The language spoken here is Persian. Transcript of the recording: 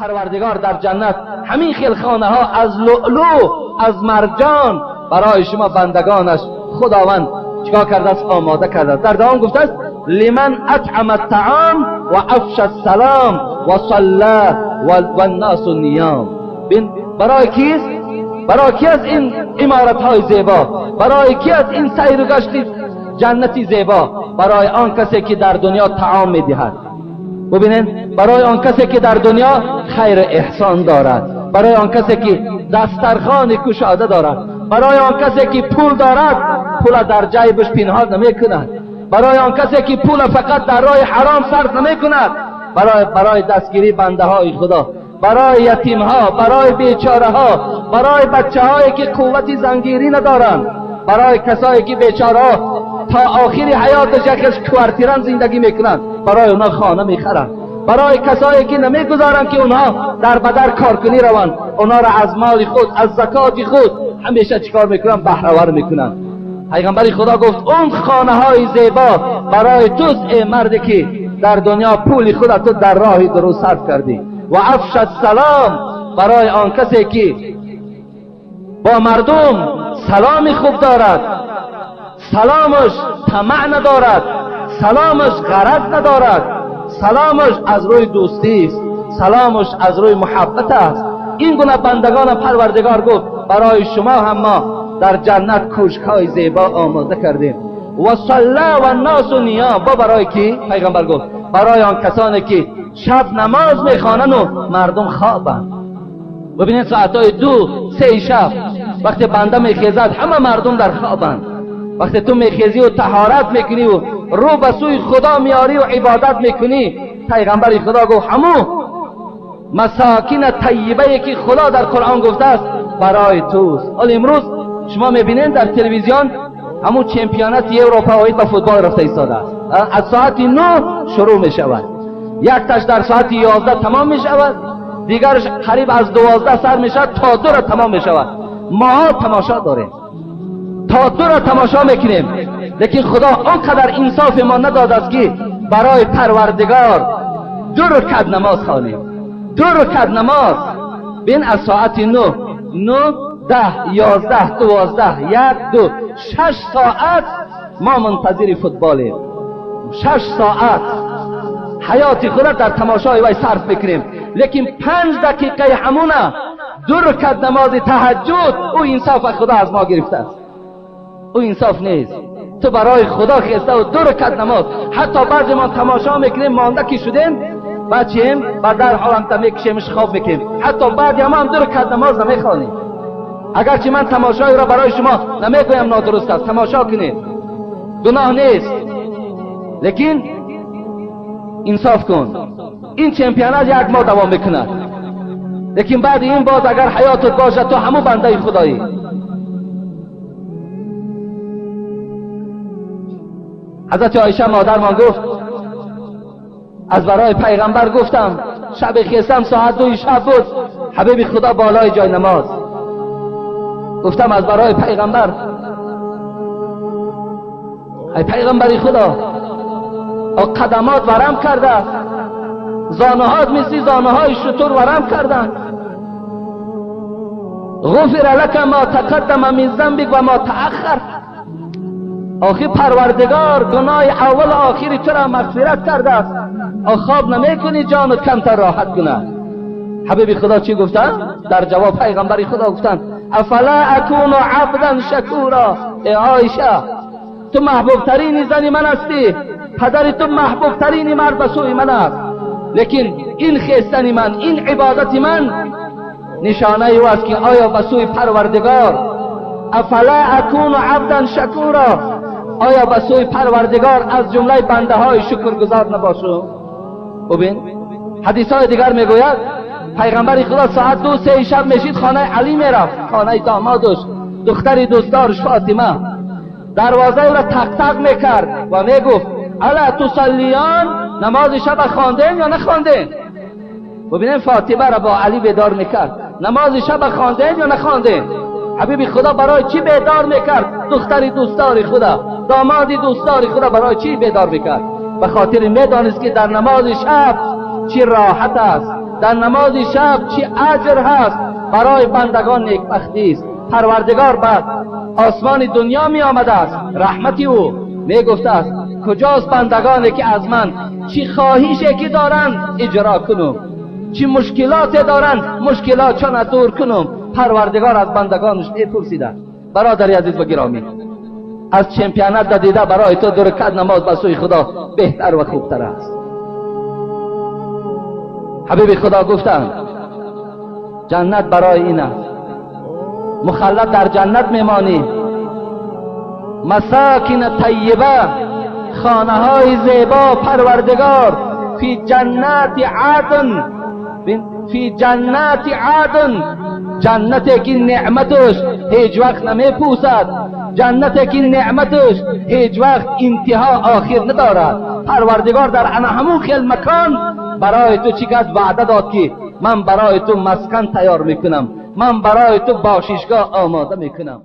پروردگار در جنت همین خیلخانه ها از لؤلؤ از مرجان برای شما بندگانش خداوند چیکار کرده است؟ آماده کرده است. در دوام گفته است لمن اطعم الطعام و افشى السلام و صلى و الناس نیام. برای کیست؟ برای کی از این عمارت های زیبا؟ برای کی از این سیر و گشت جنتی زیبا؟ برای آن کسی که در دنیا طعام میدهد. ببینید، برای آن کسی که در دنیا خیر احسان دارد، برای آن کسی که دسترخوان کشاده دارد، برای آن کسی که پول دارد پول در جیبش پنهان نمی کند، برای آن کسی که پول فقط در راه حرام صرف نمی کند، برای دستگیری بنده های خدا، برای یتیم ها، برای بیچاره ها، برای بچه هایی که قوت زنگیری ندارند، برای کسایی که بیچاره ها تا آخری حیاتش یک کوارتیران زندگی میکنند، برای اونا خانه میخرند، برای کسایی که نمیگذارند که اونها در بدر کارکنی روند، اونا را از مال خود، از زکات خود همیشه چیکار میکنند؟ بهره‌ور میکنند. پیغمبر خدا گفت اون خانه های زیبا برای توست ای مردی که در دنیا پول خودت در راه درست صرف کردی. و افشى السلام، برای آن کسی که با مردم سلام خوب دارد، سلامش طمع ندارد، سلامش غرض ندارد، سلامش از روی دوستی است، سلامش از روی محبت است. این گونه بندگان پروردگار گفت برای شما هم ما در جنت کوشک‌های زیبا آماده کردیم. و صلی و الناس نیام، برای کی؟ پیغمبر گفت برای آن کسانی که شب نماز میخوانند و مردم خوابند. ببینید ساعتهای 2-3 شب وقتی بنده میخیزد همه مردم در خوابند. وقتی تو میخیزی و طهارت میکنی و رو به سوی خدا میاری و عبادت میکنی، پیغمبر خدا گفت همون مساکین طیبه که خدا در قرآن گفته است برای توست. حالا امروز شما میبینید در تلویزیون همون چمپیونات اروپایی به فوتبال رفته ایستاده است. از ساعت 9 شروع میشود، یک تاش در ساعت 11 تمام میشود، دیگرش قریب از 12 سر میشود تا 2 را تمام میشود. ما تماشا داریم، تا 2 را تماشا میکنیم، لیکن خدا آنقدر انصاف ما نداده است که برای پروردگار 2 رکعت نماز خوانیم. 2 رکعت نماز بین از ساعت 9، 10، 11، 12، 1، 2، 6 ساعت ما منتظر فوتبالیم. 6 ساعت حیات خود در تماشای وی صرف میکنیم، لیکن 5 دقیقه همونه 2 رکعت نماز تهجد، او انصاف خدا از ما گرفته است. او انصاف نیست. تو برای خدا خسته و 2 رکعت نماز، حتی بعضی ما تماشا میکنیم مانده که شدیم بچیم و در حالم تا میکشیمش خواب میکنیم، حتی بعضی ما هم 2 رکعت نماز نمیخوانیم. اگرچه من تماشای را برای شما نمیگویم نادرست است، تماشا کنید، گناه نیست، لیکن انصاف کن. این چمپیونات 1 ماه دوام میکند، لیکن بعد این باز اگر حیاتت باشه تو همون بنده خدایی. حضرت عایشه مادرمان گفت از برای پیغمبر گفتم شب خیستم ساعت 2 شب بود، حبیب خدا بالای جای نماز. گفتم از برای پیغمبر، ای پیغمبری خدا قدمات ورم کرده، زانوهات مثل زانوهای شتر ورم کردن. غفر لك ما تقدم من ذنبك و ما تأخر. آخی پروردگار گناه اول آخری تو را مغفرت کرده است، خواب نمیکنی جانت کمتر راحت کنه. حبیب خدا چی گفتن؟ در جواب پیغمبر خدا گفتن افلا اکون عبدا شکورا. ای عایشه تو محبوب ترین زن من هستی، پدر تو محبوب ترین مرد به سوی من است، لیکن این خیستن من، این عبادت من نشانه او است که آیا به سوی پروردگار افلا اکون عبدا شکورا، آیا به سوی پروردگار از جمله بنده های شکرگزار نباشم؟ ببین حدیث های دیگر میگوید پیغمبر خدا ساعت 2-3 شب میشید خانه علی میرفت، خانه دامادش، دختر دوستدارش فاطمه، دروازه او را تق تق میکرد و میگفت الا تصلیان، نماز شب خواندین یا نخواندین؟ ببینین فاطمه را با علی بیدار میکرد، نماز شب خواندین یا نخواندین؟ حبیب خدا برای چی بیدار میکرد دختر دوستدار خدا، دامادی دوستدار خدا برای چی بیدار میکرد؟ به خاطر میدانست که در نماز شب چی راحت است، در نماز شب چی اجر هست برای بندگان نیکبختی است. پروردگار بعد آسمان دنیا می آمده است، رحمتی او می گفته است کجاست بندگانی که از من چی خواهیشی که دارند اجرا کنم، چی مشکلات دارند مشکلات چون دور کنم. پروردگار از بندگانش پرسیده. برادری عزیز و گرامی، از چمپیونات دیده برای تو 2 رکعت نماز به سوی خدا بهتر و خوبتر است. حبیب خدا گفتند جنت برای این است، مخلد در جنت میمانی، مساکن طیبه، خانه های زیبا پروردگار فی جنات عدن، فی جنات عدن، جنتی که نعمتش هیچ وقت نمی پوسد، جنتی که نعمتش هیچ وقت انتها آخر ندارد. پروردگار در همون خیل مکان برای تو چی کس وعده داد که من برای تو مسکن تیار میکنم، من برای تو باشیشگاه آماده میکنم.